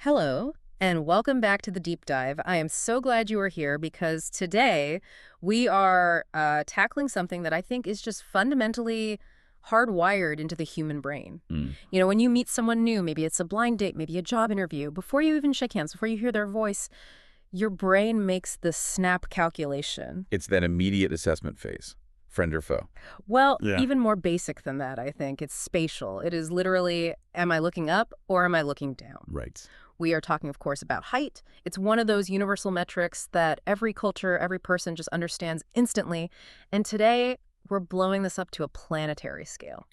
Hello, and welcome back to the deep dive. I am so glad you are here because today we are tackling something that I think is just fundamentally hardwired into the human brain. Mm. When you meet someone new, maybe it's a blind date, maybe a job interview, before you even shake hands, before you hear their voice, your brain makes the snap calculation. It's that immediate assessment phase. Friend or foe. Well, Yeah. even more basic than that, I think. It's spatial. It is literally, am I looking up or am I looking down? Right. We are talking, of course, about height. It's one of those universal metrics that every culture, every person just understands instantly. And today, we're blowing this up to a planetary scale.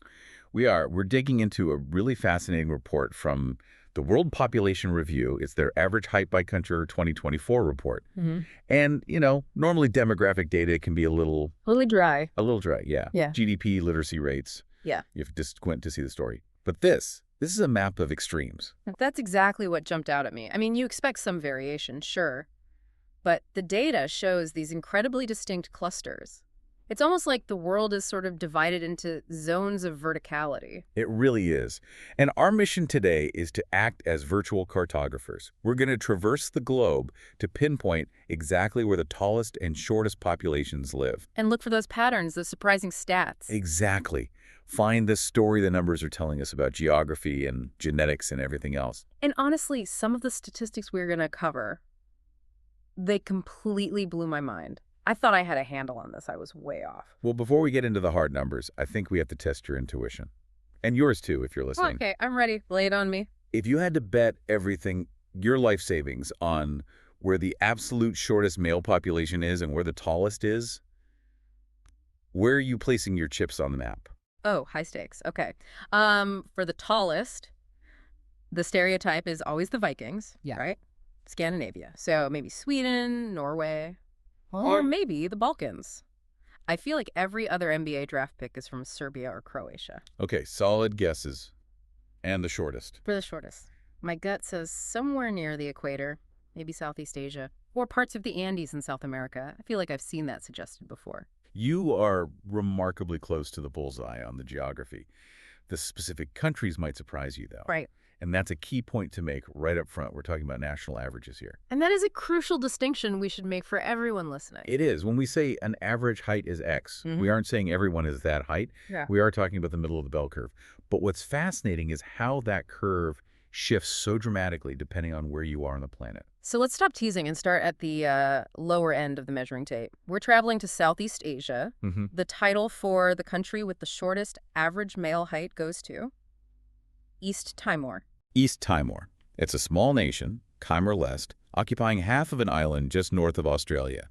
We are. We're digging into a really fascinating report from the World Population Review. It's their average height by country 2024 report. Mm-hmm. And, normally demographic data can be a little Dry. dry, yeah. Yeah. GDP, literacy rates. Yeah. You have to squint to see the story. But this is a map of extremes. That's exactly what jumped out at me. I mean, you expect some variation, sure. But the data shows these incredibly distinct clusters. It's almost like the world is sort of divided into zones of verticality. It really is. And our mission today is to act as virtual cartographers. We're going to traverse the globe to pinpoint exactly where the tallest and shortest populations live. And look for those patterns, those surprising stats. Exactly. Find the story the numbers are telling us about geography and genetics and everything else. And honestly, some of the statistics we're going to cover, they completely blew my mind. I thought I had a handle on this. I was way off. Well, before we get into the hard numbers, I think we have to test your intuition. And yours too, if you're listening. Okay, I'm ready. Lay it on me. If you had to bet everything, your life savings, on where the absolute shortest male population is and where the tallest is, where are you placing your chips on the map? Oh, high stakes. Okay. For the tallest, the stereotype is always the Vikings, right? Scandinavia. So maybe Sweden, Norway, or maybe the Balkans. I feel like every other NBA draft pick is from Serbia or Croatia. Okay, solid guesses. And the shortest. For the shortest, my gut says somewhere near the equator, maybe Southeast Asia, or parts of the Andes in South America. I feel like I've seen that suggested before. You are remarkably close to the bullseye on the geography. The specific countries might surprise you, though. Right. And that's a key point to make right up front. We're talking about national averages here. And that is a crucial distinction we should make for everyone listening. It is. When we say an average height is X, we aren't saying everyone is that height. Yeah. We are talking about the middle of the bell curve. But what's fascinating is how that curve shifts so dramatically depending on where you are on the planet. So let's stop teasing and start at the lower end of the measuring tape. We're traveling to Southeast Asia. The title for the country with the shortest average male height goes to East Timor. East Timor. It's a small nation, Timor-Leste, occupying half of an island just north of Australia.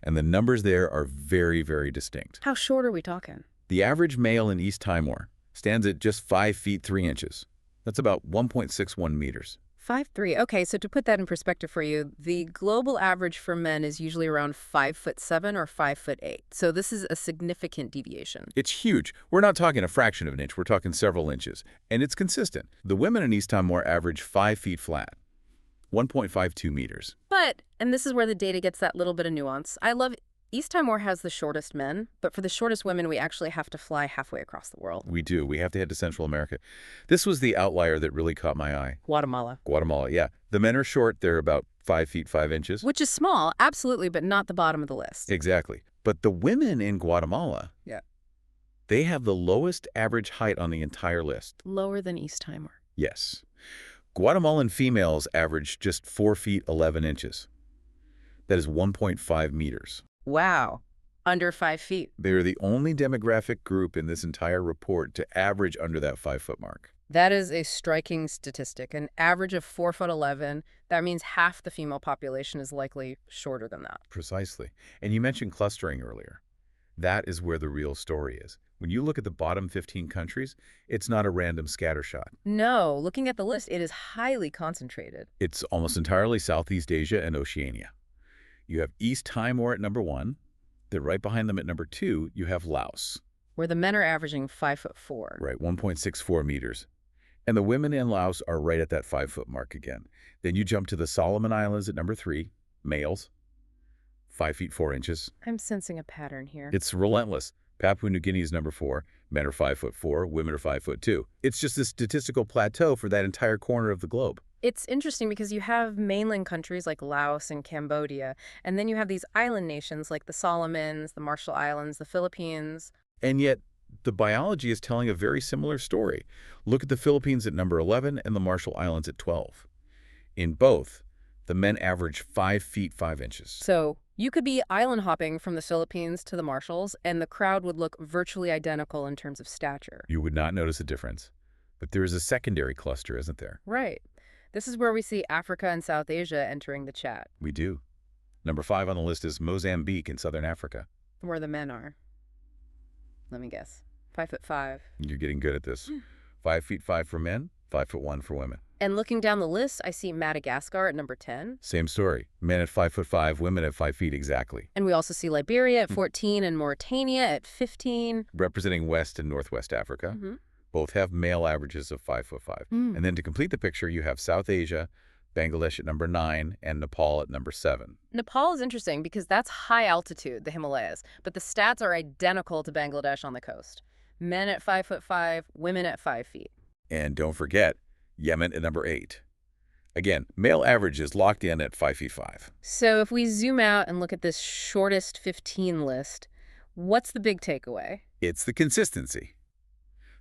And the numbers there are very, very distinct. How short are we talking? The average male in East Timor stands at just 5 feet 3 inches. That's about 1.61 meters. 5'3". Okay, so to put that in perspective for you, the global average for men is usually around 5'7" or 5'8". So this is a significant deviation. It's huge. We're not talking a fraction of an inch. We're talking several inches. And it's consistent. The women in East Timor average 5 feet flat, 1.52 meters. But, and this is where the data gets that little bit of nuance, I love East Timor has the shortest men, but for the shortest women, we actually have to fly halfway across the world. We do. We have to head to Central America. This was the outlier that really caught my eye. Guatemala. Guatemala, yeah. The men are short. They're about 5 feet 5 inches. Which is small, absolutely, but not the bottom of the list. Exactly. But the women in Guatemala, they have the lowest average height on the entire list. Lower than East Timor. Yes. Guatemalan females average just 4 feet 11 inches. That is 1.5 meters. Wow. Under 5 feet. They're the only demographic group in this entire report to average under that 5-foot mark. That is a striking statistic. An average of 4'11". That means half the female population is likely shorter than that. Precisely. And you mentioned clustering earlier. That is where the real story is. When you look at the bottom 15 countries, it's not a random scattershot. No, looking at the list, it is highly concentrated. It's almost entirely Southeast Asia and Oceania. You have East Timor at number 1. Then right behind them at number 2, you have Laos. Where the men are averaging 5'4". Right, 1.64 meters. And the women in Laos are right at that 5-foot mark again. Then you jump to the Solomon Islands at number 3, males, 5 feet 4 inches. I'm sensing a pattern here. It's relentless. Papua New Guinea is number 4. Men are 5'4", women are 5'2". It's just this statistical plateau for that entire corner of the globe. It's interesting because you have mainland countries like Laos and Cambodia, and then you have these island nations like the Solomons, the Marshall Islands, the Philippines. And yet, the biology is telling a very similar story. Look at the Philippines at number 11 and the Marshall Islands at 12. In both, the men average 5 feet 5 inches. So you could be island hopping from the Philippines to the Marshalls, and the crowd would look virtually identical in terms of stature. You would not notice a difference. But there is a secondary cluster, isn't there? Right. This is where we see Africa and South Asia entering the chat. We do. Number 5 on the list is Mozambique in southern Africa. Where the men are. Let me guess. 5'5". You're getting good at this. 5 feet 5 for men, 5'1" for women. And looking down the list, I see Madagascar at number 10. Same story. Men at 5'5", women at 5 feet exactly. And we also see Liberia at 14 and Mauritania at 15. Representing West and Northwest Africa. Both have male averages of 5'5". And then to complete the picture, you have South Asia, Bangladesh at number 9, and Nepal at number 7. Nepal is interesting because that's high altitude, the Himalayas, but the stats are identical to Bangladesh on the coast. Men at 5'5", women at 5 feet. And don't forget, Yemen at number 8. Again, male average is locked in at 5 feet 5. So if we zoom out and look at this shortest 15 list, what's the big takeaway? It's the consistency.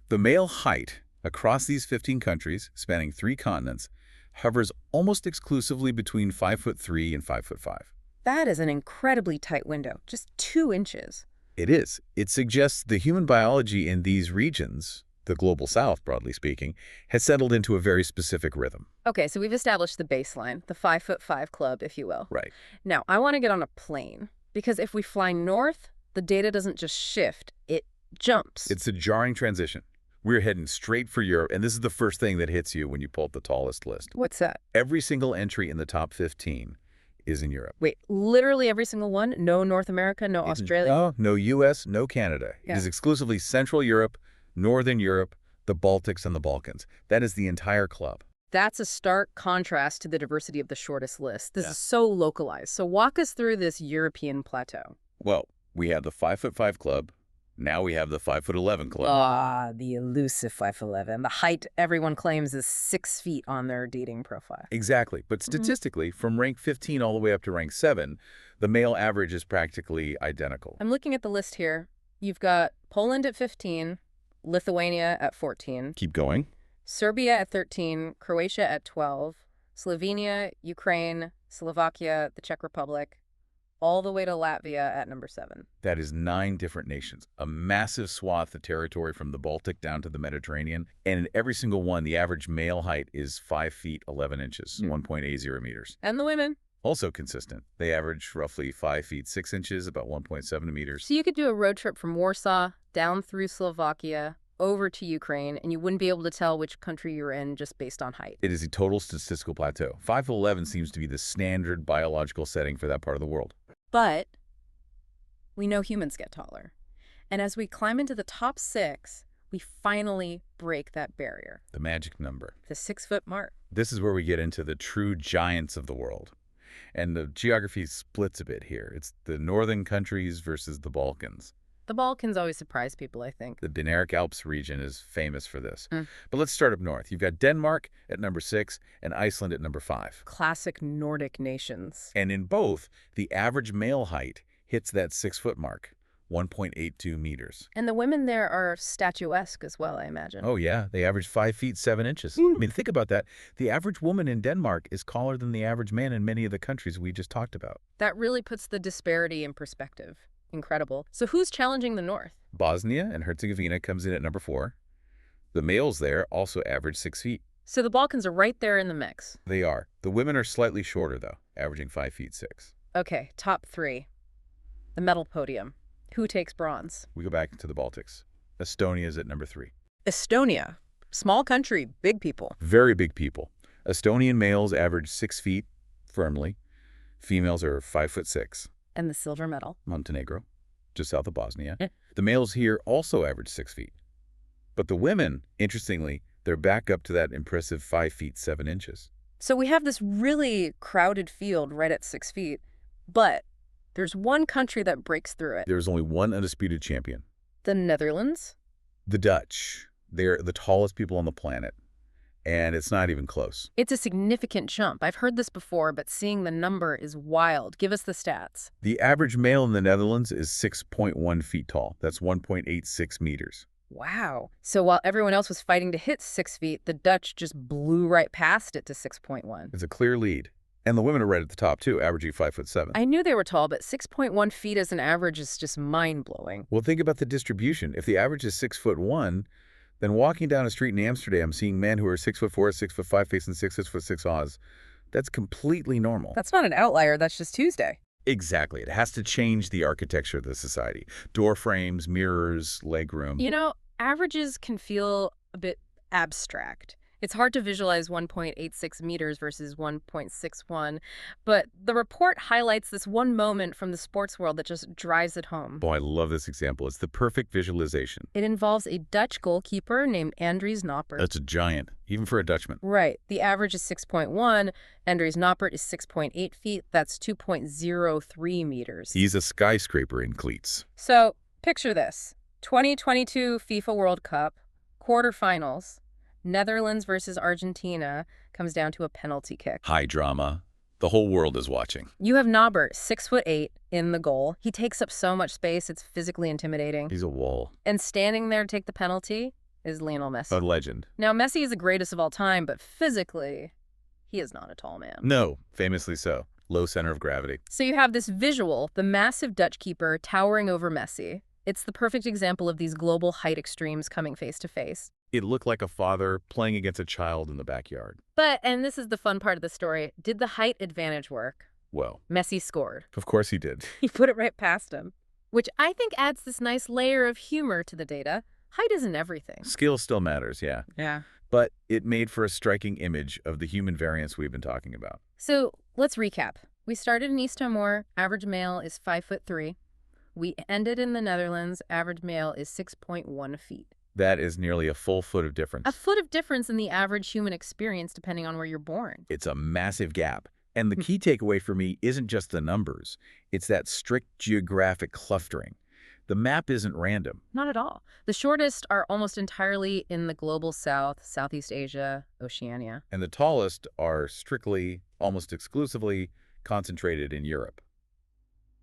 The male height across these 15 countries, spanning 3 continents, hovers almost exclusively between 5'3" and 5'5". That is an incredibly tight window, just 2 inches. It is. It suggests the human biology in these regions, the global south, broadly speaking, has settled into a very specific rhythm. Okay, so we've established the baseline, the 5'5" club, if you will. Right. Now, I want to get on a plane, because if we fly north, the data doesn't just shift, it jumps. It's a jarring transition. We're heading straight for Europe, and this is the first thing that hits you when you pull up the tallest list. What's that? Every single entry in the top 15 is in Europe. Wait, literally every single one? No North America, no Australia? No U.S., no Canada. Yeah. It is exclusively Central Europe, Northern Europe, the Baltics, and the Balkans. That is the entire club. That's a stark contrast to the diversity of the shortest list. This is so localized. So walk us through this European plateau. Well, we have the 5'5" club. Now we have the 5'11" club. Ah, the elusive 5'11". The height everyone claims is 6 feet on their dating profile. Exactly. But statistically, from rank 15 all the way up to rank 7, the male average is practically identical. I'm looking at the list here. You've got Poland at 15, Lithuania at 14. Keep going. Serbia at 13, Croatia at 12, Slovenia, Ukraine, Slovakia, the Czech Republic, all the way to Latvia at number 7. That is 9 different nations, a massive swath of territory from the Baltic down to the Mediterranean. And in every single one, the average male height is 5 feet 11 inches, 1.80 meters. And the women. Also consistent. They average roughly 5 feet 6 inches, about 1.7 meters. So you could do a road trip from Warsaw down through Slovakia over to Ukraine, and you wouldn't be able to tell which country you're in just based on height. It is a total statistical plateau. 5'11" seems to be the standard biological setting for that part of the world. But we know humans get taller. And as we climb into the top 6, we finally break that barrier. The magic number. The 6-foot mark. This is where we get into the true giants of the world. And the geography splits a bit here. It's the northern countries versus the Balkans. The Balkans always surprise people, I think. The Dinaric Alps region is famous for this. But let's start up north. You've got Denmark at number 6 and Iceland at number 5. Classic Nordic nations. And in both, the average male height hits that 6-foot mark, 1.82 meters. And the women there are statuesque as well, I imagine. Oh, yeah. They average 5 feet 7 inches. I mean, think about that. The average woman in Denmark is taller than the average man in many of the countries we just talked about. That really puts the disparity in perspective. Incredible. So who's challenging the North? Bosnia and Herzegovina comes in at number 4. The males there also average 6 feet. So the Balkans are right there in the mix. They are. The women are slightly shorter, though, averaging 5 feet 6. Okay, top 3. The medal podium. Who takes bronze? We go back to the Baltics. Estonia is at number 3. Estonia. Small country, big people. Very big people. Estonian males average 6 feet firmly. Females are 5'6". And the silver medal? Montenegro, just south of Bosnia. The males here also average 6 feet. But the women, interestingly, they're back up to that impressive 5 feet 7 inches. So we have this really crowded field right at 6 feet, but there's one country that breaks through it. There's only one undisputed champion. The Netherlands? The Dutch. They're the tallest people on the planet. And it's not even close. It's a significant jump. I've heard this before, but seeing the number is wild. Give us the stats. The average male in the Netherlands is 6.1 feet tall. That's 1.86 meters. Wow. So while everyone else was fighting to hit 6 feet, the Dutch just blew right past it to 6.1. It's a clear lead. And the women are right at the top, too, averaging 5'7". I knew they were tall, but 6.1 feet as an average is just mind-blowing. Well, think about the distribution. If the average is 6'1", then walking down a street in Amsterdam, seeing men who are 6'4", 6'5", facing 6'6" odds, that's completely normal. That's not an outlier. That's just Tuesday. Exactly. It has to change the architecture of the society. Door frames, mirrors, legroom. You know, averages can feel a bit abstract. It's hard to visualize 1.86 meters versus 1.61, but the report highlights this one moment from the sports world that just drives it home. Boy, I love this example. It's the perfect visualization. It involves a Dutch goalkeeper named Andries Noppert. That's a giant, even for a Dutchman. Right. The average is 6.1. Andries Noppert is 6.8 feet. That's 2.03 meters. He's a skyscraper in cleats. So, picture this. 2022 FIFA World Cup, quarterfinals. Netherlands versus Argentina comes down to a penalty kick. High drama. The whole world is watching. You have Noppert, 6'8", in the goal. He takes up so much space, it's physically intimidating. He's a wall. And standing there to take the penalty is Lionel Messi. A legend. Now, Messi is the greatest of all time, but physically, he is not a tall man. No, famously so. Low center of gravity. So you have this visual, the massive Dutch keeper towering over Messi. It's the perfect example of these global height extremes coming face to face. It looked like a father playing against a child in the backyard. But, and this is the fun part of the story, did the height advantage work? Well, Messi scored. of course he did. He put it right past him, which I think adds this nice layer of humor to the data. Height isn't everything. Skill still matters, yeah. Yeah. But it made for a striking image of the human variance we've been talking about. So let's recap. We started in East Timor, average male is 5'3". We ended in the Netherlands, average male is 6.1 feet. That is nearly a full foot of difference. A foot of difference in the average human experience depending on where you're born. It's a massive gap. And the key takeaway for me isn't just the numbers. It's that strict geographic clustering. The map isn't random. Not at all. The shortest are almost entirely in the global south, Southeast Asia, Oceania. And the tallest are strictly, almost exclusively, concentrated in Europe.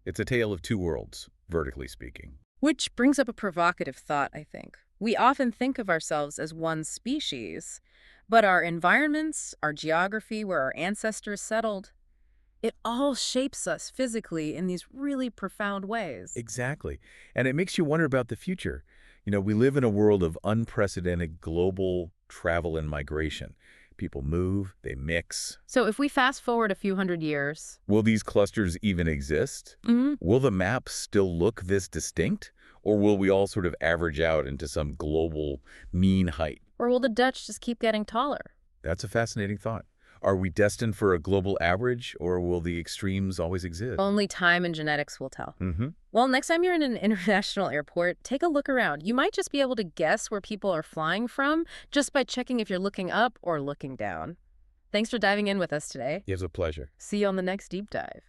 It's a tale of two worlds, vertically speaking. Which brings up a provocative thought, I think. We often think of ourselves as one species, but our environments, our geography, where our ancestors settled, it all shapes us physically in these really profound ways. Exactly. And it makes you wonder about the future. You know, we live in a world of unprecedented global travel and migration. People move, they mix. So if we fast forward a few hundred years... Will these clusters even exist? Will the map still look this distinct? Or will we all sort of average out into some global mean height? Or will the Dutch just keep getting taller? That's a fascinating thought. Are we destined for a global average, or will the extremes always exist? Only time and genetics will tell. Well, next time you're in an international airport, take a look around. You might just be able to guess where people are flying from just by checking if you're looking up or looking down. Thanks for diving in with us today. It was a pleasure. See you on the next Deep Dive.